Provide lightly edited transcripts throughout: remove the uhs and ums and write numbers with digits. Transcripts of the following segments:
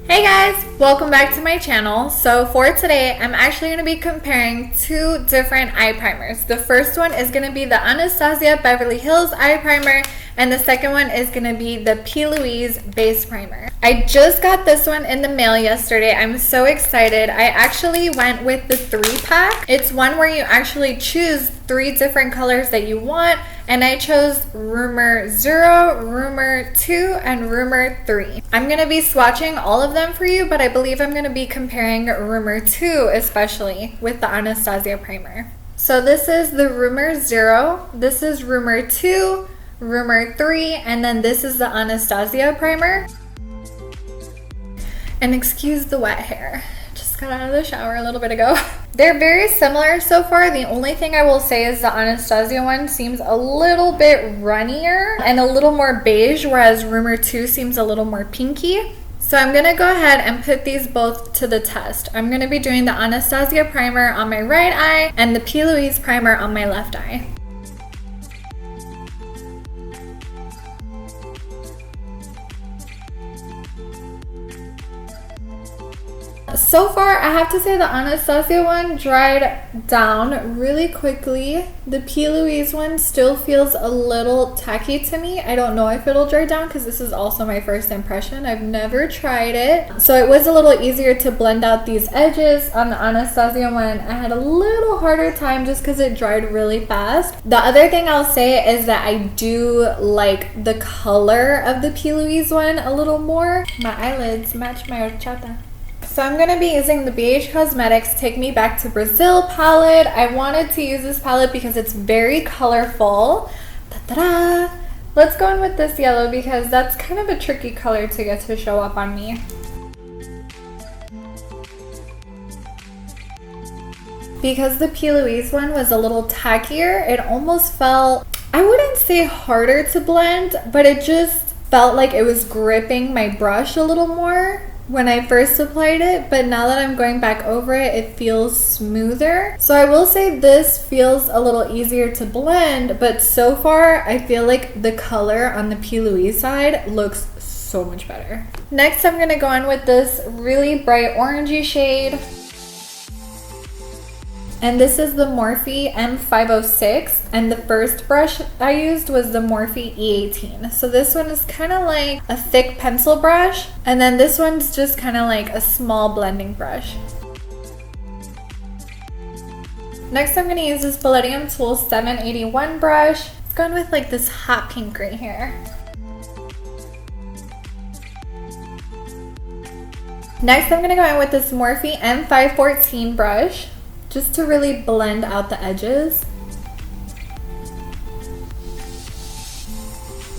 Hey guys, welcome back to my channel. So for today, I'm actually going to be comparing two different eye primers. The first one is going to be the Anastasia Beverly Hills eye primer, and the second one is going to be the P. Louise base primer. I just got this one in the mail yesterday. I'm so excited. I actually went with the 3-pack. It's one where you actually choose 3 different colors that you want, and I chose Rumor 0, Rumor 2, and Rumor 3. I'm going to be swatching all of them for you, but I believe I'm going to be comparing Rumor 2 especially with the Anastasia primer. So this is the Rumor 0, this is Rumor 2, Rumor 3, and then this is the Anastasia primer. And excuse the wet hair. Just got out of the shower a little bit ago. They're very similar so far. The only thing I will say is the Anastasia one seems a little bit runnier and a little more beige, whereas Rumor 2 seems a little more pinky. So I'm going to go ahead and put these both to the test. I'm going to be doing the Anastasia primer on my right eye and the P. Louise primer on my left eye. So far, I have to say the Anastasia one dried down really quickly. The P. Louise one still feels a little tacky to me. I don't know if it'll dry down because this is also my first impression. I've never tried it. So it was a little easier to blend out these edges. On the Anastasia one, I had a little harder time just because it dried really fast. The other thing I'll say is that I do like the color of the P. Louise one a little more. My eyelids match my horchata. So I'm going to be using the BH Cosmetics Take Me Back to Brazil palette. I wanted to use this palette because it's very colorful. Ta-da-da! Let's go in with this yellow because that's kind of a tricky color to get to show up on me. Because the P. Louise one was a little tackier, it almost felt, I wouldn't say harder to blend, but it just felt like it was gripping my brush a little more when I first applied it, but now that I'm going back over it, it feels smoother. So I will say this feels a little easier to blend, but so far I feel like the color on the P. Louise side looks so much better. Next, I'm gonna go in with this really bright orangey shade. And this is the Morphe M506, and the first brush I used was the Morphe E18. So this one is kind of like a thick pencil brush, and then this one's just kind of like a small blending brush. Next, I'm going to use this Palladium Tools 781 brush. It's going with like this hot pink right here. Next, I'm going to go in with this Morphe M514 brush, just to really blend out the edges.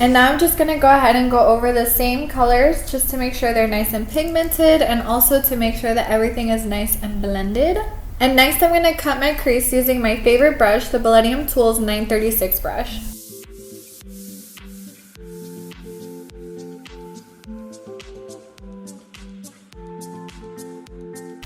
And now I'm just gonna go ahead and go over the same colors just to make sure they're nice and pigmented, and also to make sure that everything is nice and blended. And next I'm gonna cut my crease using my favorite brush, the Palladium Tools 936 brush.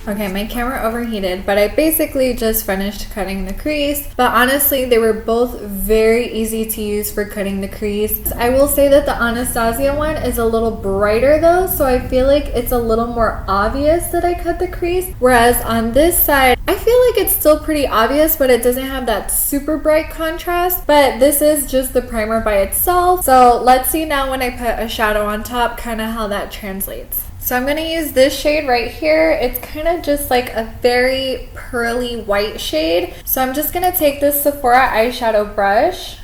Okay, my camera overheated, but I basically just finished cutting the crease. But honestly, they were both very easy to use for cutting the crease. I will say that the Anastasia one is a little brighter though, so I feel like it's a little more obvious that I cut the crease. Whereas on this side, I feel like it's still pretty obvious, but it doesn't have that super bright contrast. But this is just the primer by itself. So let's see now when I put a shadow on top, kind of how that translates. So I'm going to use this shade right here. It's kind of just like a very pearly white shade. So I'm just going to take this Sephora eyeshadow brush.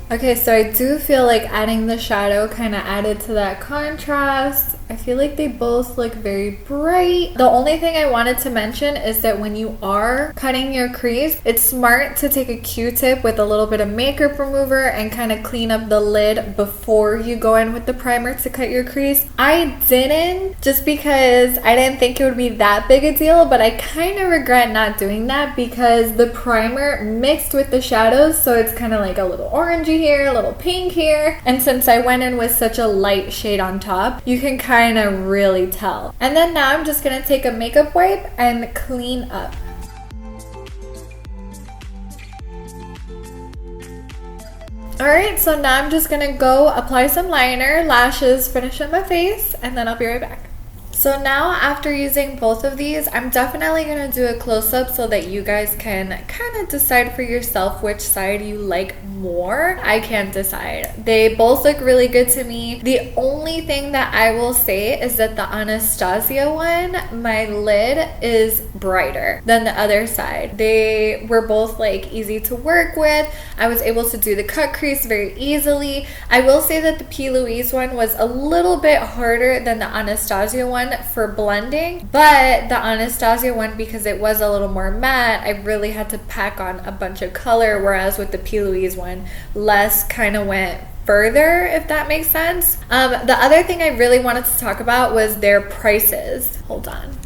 Okay, so I do feel like adding the shadow kind of added to that contrast. I feel like they both look very bright. The only thing I wanted to mention is that when you are cutting your crease, it's smart to take a Q-tip with a little bit of makeup remover and kind of clean up the lid before you go in with the primer to cut your crease. I didn't, just because I didn't think it would be that big a deal, but I kind of regret not doing that because the primer mixed with the shadows, so it's kind of like a little orangey here, a little pink here, and since I went in with such a light shade on top, you can kind of really tell. And then now I'm just gonna take a makeup wipe and clean up. Alright, so now I'm just gonna go apply some liner, lashes, finish up my face, and then I'll be right back. So now after using both of these, I'm definitely going to do a close-up so that you guys can kind of decide for yourself which side you like more. I can't decide. They both look really good to me. The only thing that I will say is that the Anastasia one, my lid is brighter than the other side. They were both like easy to work with. I was able to do the cut crease very easily. I will say that the P. Louise one was a little bit harder than the Anastasia one for blending, but the Anastasia one, because it was a little more matte, I really had to pack on a bunch of color, whereas with the P. Louise one, less kind of went further, if that makes sense. The other thing I really wanted to talk about was their prices. Hold on.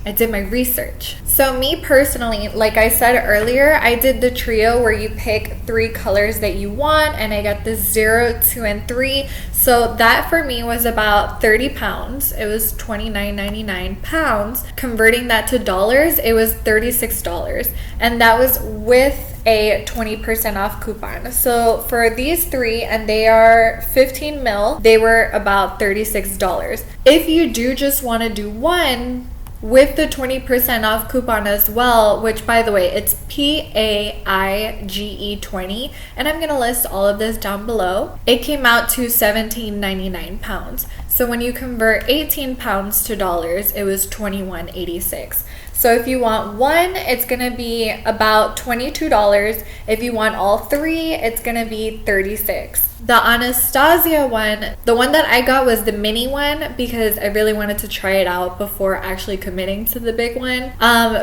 I did my research. So me personally, like I said earlier, I did the trio where you pick 3 colors that you want, and I got the 0, 2, and 3. So that for me was about 30 pounds. It was $29.99 pounds. Converting that to dollars, it was $36. And that was with a 20% off coupon. So for these 3, and they are 15 mil, they were about $36. If you do just want to do one, with the 20% off coupon as well, which by the way, it's PAIGE 20, and I'm going to list all of this down below. It came out to $17.99 pounds. So when you convert 18 pounds to dollars, it was $21.86. So if you want one, it's going to be about $22. If you want all 3, it's going to be $36. The Anastasia one, the one that I got was the mini one because I really wanted to try it out before actually committing to the big one.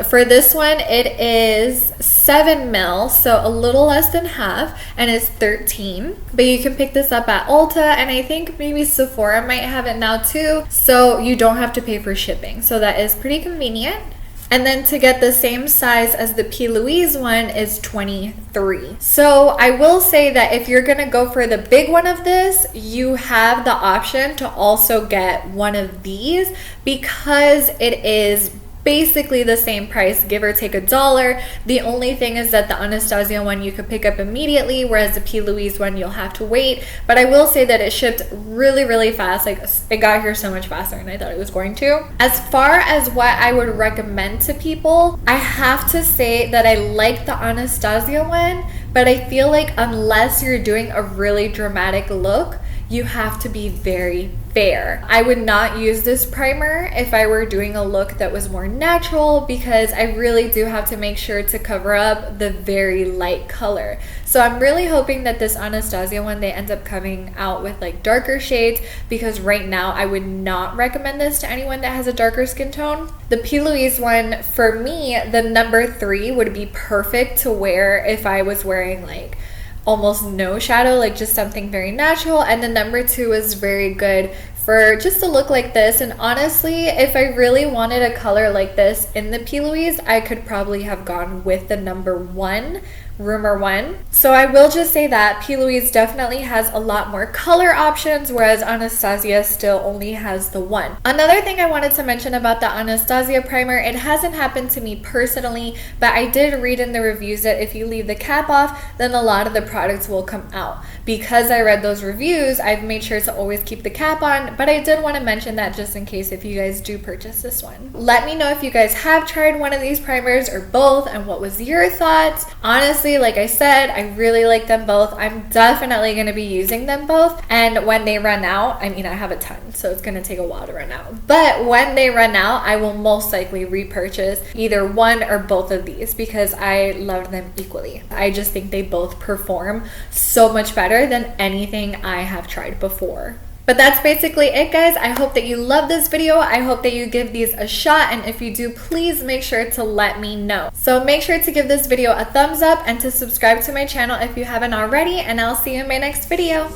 For this one, it is 7 mil, so a little less than half, and it's 13. But you can pick this up at Ulta, and I think maybe Sephora might have it now too, so you don't have to pay for shipping. So that is pretty convenient. And then to get the same size as the P. Louise one is 23. So I will say that if you're going to go for the big one of this, you have the option to also get one of these because it is basically the same price, give or take $1. The only thing is that the Anastasia one you could pick up immediately, whereas the P. Louise one you'll have to wait. But I will say that it shipped really, really fast. Like, it got here so much faster than I thought it was going to. As far as what I would recommend to people, I have to say that I like the Anastasia one, but I feel like unless you're doing a really dramatic look, you have to be very fair. I would not use this primer if I were doing a look that was more natural because I really do have to make sure to cover up the very light color. So I'm really hoping that this Anastasia one, they end up coming out with like darker shades because right now I would not recommend this to anyone that has a darker skin tone. The P. Louise one, for me, the number 3 would be perfect to wear if I was wearing like almost no shadow, like just something very natural. And the number 2 is very good for just a look like this. And honestly, if I really wanted a color like this in the P. Louise, I could probably have gone with the number 1, Rumor 1. So I will just say that P. Louise definitely has a lot more color options, whereas Anastasia still only has the 1. Another thing I wanted to mention about the Anastasia primer, it hasn't happened to me personally, but I did read in the reviews that if you leave the cap off, then a lot of the products will come out. Because I read those reviews, I've made sure to always keep the cap on, but I did want to mention that just in case if you guys do purchase this one. Let me know if you guys have tried one of these primers or both and what was your thoughts. Honestly, like I said, I really like them both. I'm definitely going to be using them both, and when they run out, I mean, I have a ton, so it's going to take a while to run out, but when they run out, I will most likely repurchase either one or both of these because I love them equally. I just think they both perform so much better than anything I have tried before. But that's basically it, guys. I hope that you love this video. I hope that you give these a shot, and if you do, please make sure to let me know. So make sure to give this video a thumbs up and to subscribe to my channel if you haven't already, and I'll see you in my next video.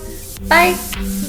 Bye!